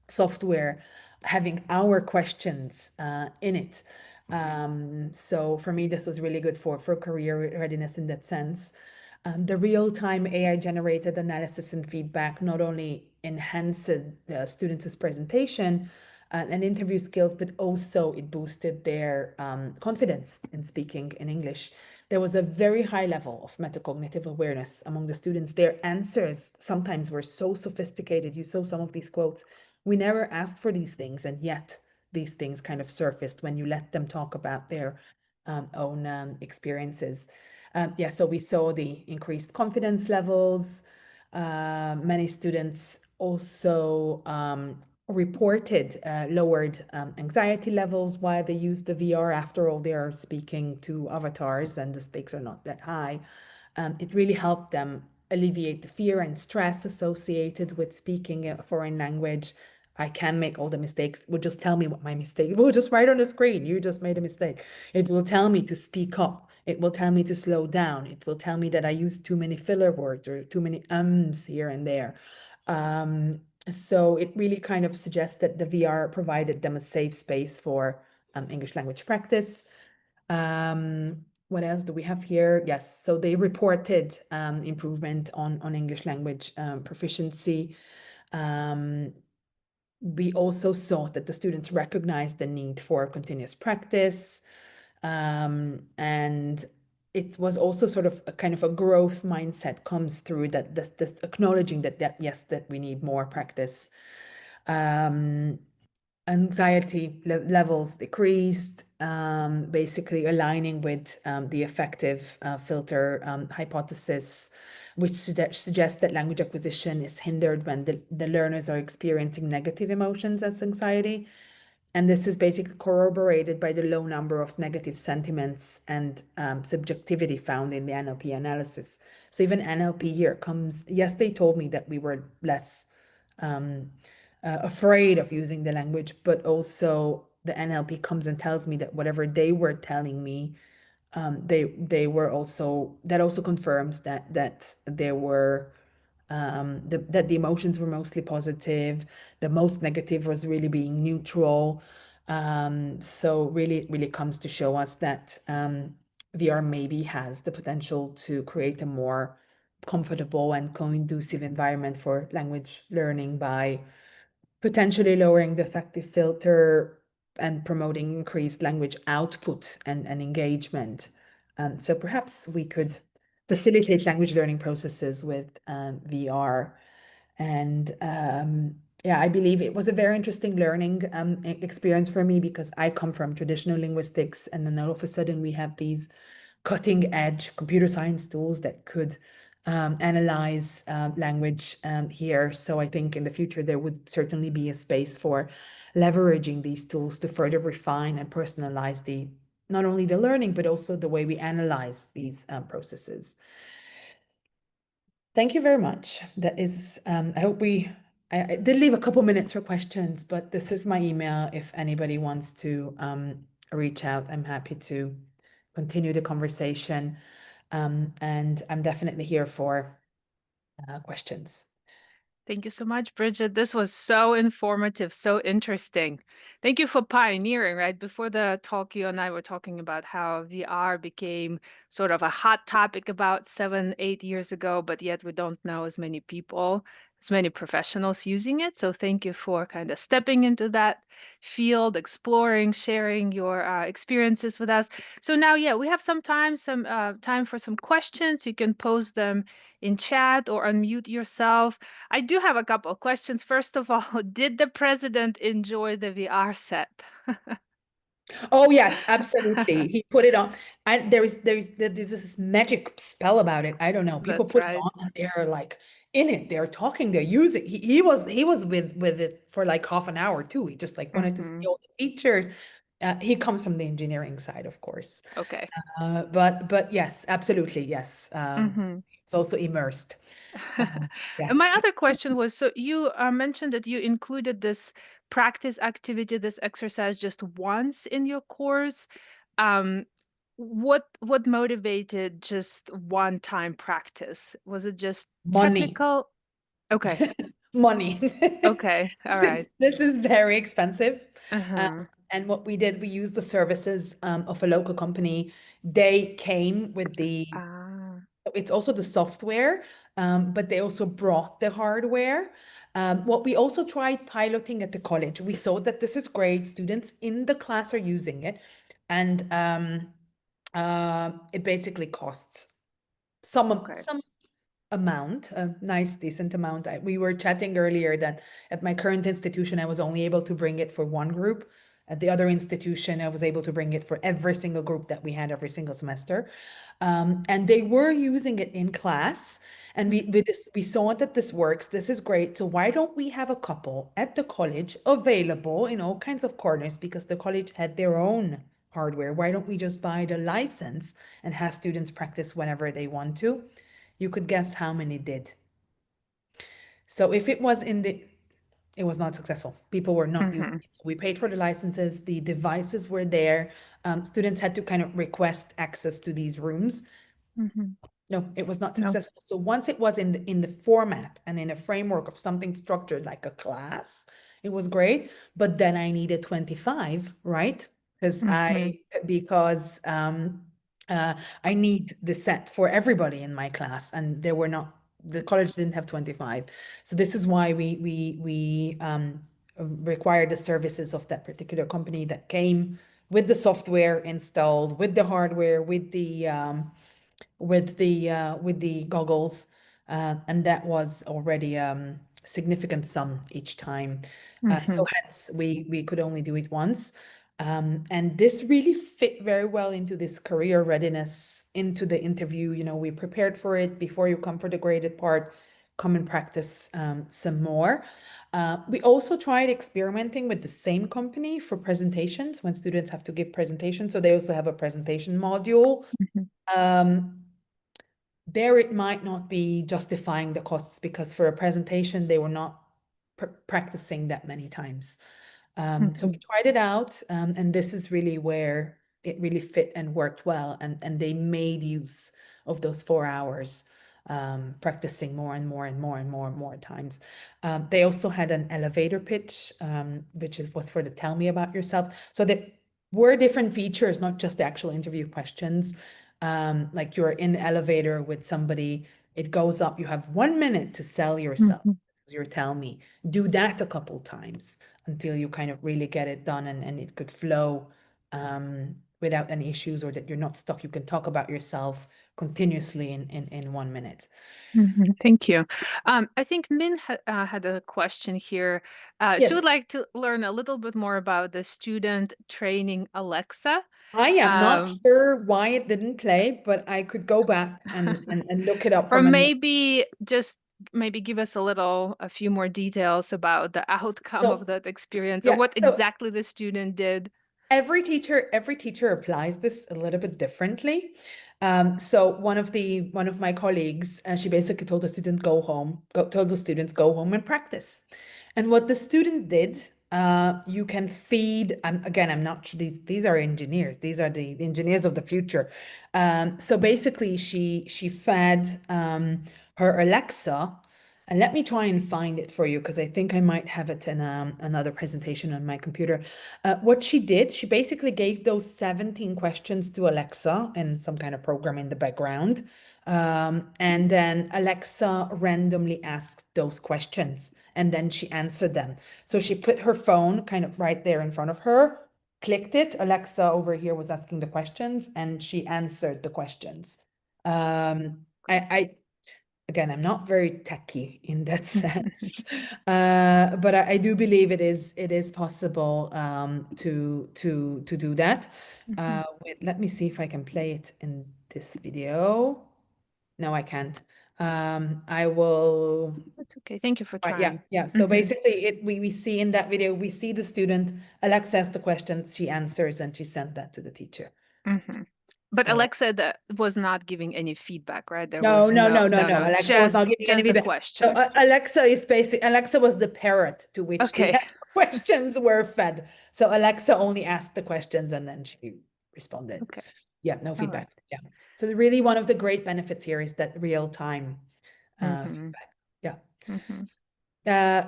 software having our questions in it. So for me, this was really good for career readiness in that sense. The real-time AI-generated analysis and feedback not only enhanced the students' presentation and interview skills, but also it boosted their confidence in speaking in English. There was a very high level of metacognitive awareness among the students. Their answers sometimes were so sophisticated. You saw some of these quotes. We never asked for these things, and yet these things kind of surfaced when you let them talk about their own experiences. Yeah, so we saw the increased confidence levels. Many students also reported lowered anxiety levels while they used the VR. After all, they are speaking to avatars and the stakes are not that high. It really helped them alleviate the fear and stress associated with speaking a foreign language. I can make all the mistakes. It will just tell me what my mistake. It will just write on the screen. You just made a mistake. It will tell me to speak up. It will tell me to slow down. It will tell me that I used too many filler words or too many ums here and there. So it really kind of suggests that the VR provided them a safe space for English language practice. What else do we have here? Yes, so they reported improvement on English language proficiency. We also saw that the students recognized the need for continuous practice. And it was also sort of a kind of a growth mindset comes through that this acknowledging that yes, that we need more practice. Anxiety levels decreased, basically aligning with the effective filter hypothesis, which suggests that language acquisition is hindered when the learners are experiencing negative emotions as anxiety. And this is basically corroborated by the low number of negative sentiments and subjectivity found in the NLP analysis. So even NLP here comes, yes, they told me that we were less afraid of using the language, but also the NLP comes and tells me that whatever they were telling me, they were also, that also confirms that there were that the emotions were mostly positive. The most negative was really being neutral. So really, really comes to show us that VR maybe has the potential to create a more comfortable and co-inducive environment for language learning by potentially lowering the affective filter and promoting increased language output and engagement. So perhaps we could facilitate language learning processes with VR. And yeah, I believe it was a very interesting learning experience for me because I come from traditional linguistics, and then all of a sudden we have these cutting edge computer science tools that could analyze language here. So I think in the future there would certainly be a space for leveraging these tools to further refine and personalize the not only the learning but also the way we analyze these processes. Thank you very much. That is, I hope I did leave a couple minutes for questions, but this is my email. If anybody wants to reach out, I'm happy to continue the conversation. And I'm definitely here for questions. Thank you so much, Bridget. This was so informative, so interesting. Thank you for pioneering, right? Before the talk, you and I were talking about how VR became sort of a hot topic about 7, 8 years ago, but yet we don't know as many people, as many professionals using it. So thank you for kind of stepping into that field, exploring, sharing your experiences with us. So now, yeah, we have some time for some questions. You can pose them in chat or unmute yourself. I do have a couple of questions. First of all, did the president enjoy the VR set? Oh yes, absolutely. He put it on. There's this magic spell about it. I don't know. People That's put it right. on and they're like in it. They're talking. They're using. He was with it for like half an hour too. He just like wanted to see Mhm. all the features. He comes from the engineering side, of course. Okay. But yes, absolutely yes. Mhm. It's also immersed. And my Yes. other question was, so you mentioned that you included this practice activity, this exercise just once in your course. Um, what motivated just one-time practice? Was it just Money. technical? Okay. Money. Okay. All right. This is very expensive. Uh-huh. And what we did, we used the services of a local company. They came with Ah. it's also the software, but they also brought the hardware. What we also tried piloting at the college, we saw that this is great. Students in the class are using it, and it basically costs Okay. some amount, a nice, decent amount. We were chatting earlier that at my current institution, I was only able to bring it for one group. At the other institution, I was able to bring it for every single group that we had every single semester. And they were using it in class. And we saw that this works. This is great. So why don't we have a couple at the college available in all kinds of corners because the college had their own hardware. Why don't we just buy the license and have students practice whenever they want to? You could guess how many did. So if it was it was not successful. People were not using Mhm. it. We paid for the licenses, the devices were there. Students had to kind of request access to these rooms. Mhm. No, it was not No. successful. So once it was in the format and in a framework of something structured like a class, it was great. But then I needed 25, right? Mhm. Because I need the set for everybody in my class, and there were not the college didn't have 25. So this is why we required the services of that particular company that came with the software installed, with the hardware, with the goggles, and that was already significant sum each time. So Mhm. hence we could only do it once. And this really fit very well into this career readiness, into the interview. You know, we prepared for it before you come for the graded part, come and practice some more. We also tried experimenting with the same company for presentations when students have to give presentations. So they also have a presentation module. Mhm. Um, there it might not be justifying the costs because for a presentation they were not practicing that many times. So we Mhm. tried it out, and this is really where it really fit and worked well, and they made use of those 4 hours, practicing more and more and more and more and more times. They also had an elevator pitch, was for the tell me about yourself. So there were different features, not just the actual interview questions. Like you're in the elevator with somebody, it goes up, you have 1 minute to sell yourself, Mhm. your tell me. Do that a couple times until you kind of really get it done and it could flow without any issues, or that you're not stuck. You can talk about yourself continuously in 1 minute. Thank you. I think Min had a question here. She Yes. would like to learn a little bit more about the student training Alexa. I am not Um, sure why it didn't play, but I could go back and look it up Or from maybe just give us a few more details about the outcome So, of that experience, or yeah, what so exactly the student did. every teacher applies this a little bit differently. So one of my colleagues, she basically told the student told the students go home and practice. And what the student did, you can feed. Again, I'm not sure, these are engineers. These are the engineers of the future. So basically, she fed her Alexa. And let me try and find it for you, because I think I might have it in another presentation on my computer. What she did, she basically gave those 17 questions to Alexa in some kind of program in the background. And then Alexa randomly asked those questions, and then she answered them. So she put her phone kind of right there in front of her, clicked it. Alexa over here was asking the questions, and she answered the questions. Again, I'm not very techy in that sense, but I do believe it is possible to do that. Let me see if I can play it in this video. No, I can't. I will. That's okay. Thank you for Yeah, trying. yeah. So basically, we see in that video, we see the student, Alexa asks the questions, she answers, and she sent that to the teacher. But So Alexa was not giving any feedback, right? There no, was no. Alexa was not giving any just the feedback. So questions. Alexa was the parrot to which Okay. the questions were fed. So Alexa only asked the questions and then she responded. Okay. Yeah, no All feedback. right. Yeah. So really one of the great benefits here is that real time feedback. Yeah.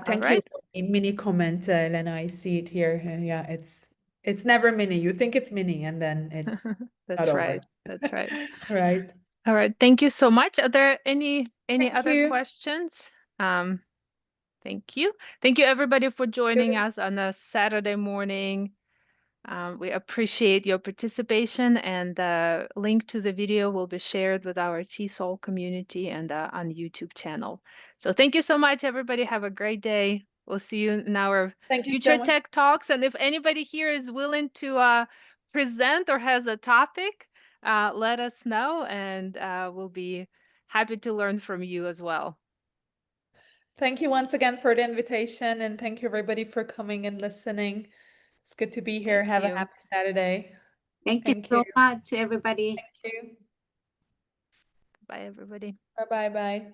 Thank you right. for a mini comment, Elena. I see it here. Yeah, it's never mini. You think it's mini and then it's That's not right. over. That's right. Right. All right. Thank you so much. Are there any Thank other you. questions? Thank you. Thank you everybody for joining us on a Saturday morning. We appreciate your participation, and the link to the video will be shared with our TSOL community and on YouTube channel. So thank you so much, everybody. Have a great day. We'll see you in our Thank you future so much. Tech Talks. And if anybody here is willing to present or has a topic, let us know, and we'll be happy to learn from you as well. Thank you once again for the invitation, and thank you everybody for coming and listening. It's good to be here. Thank Have you. a happy Saturday. Thank you so much, everybody. Thank you. Bye, everybody. Bye bye.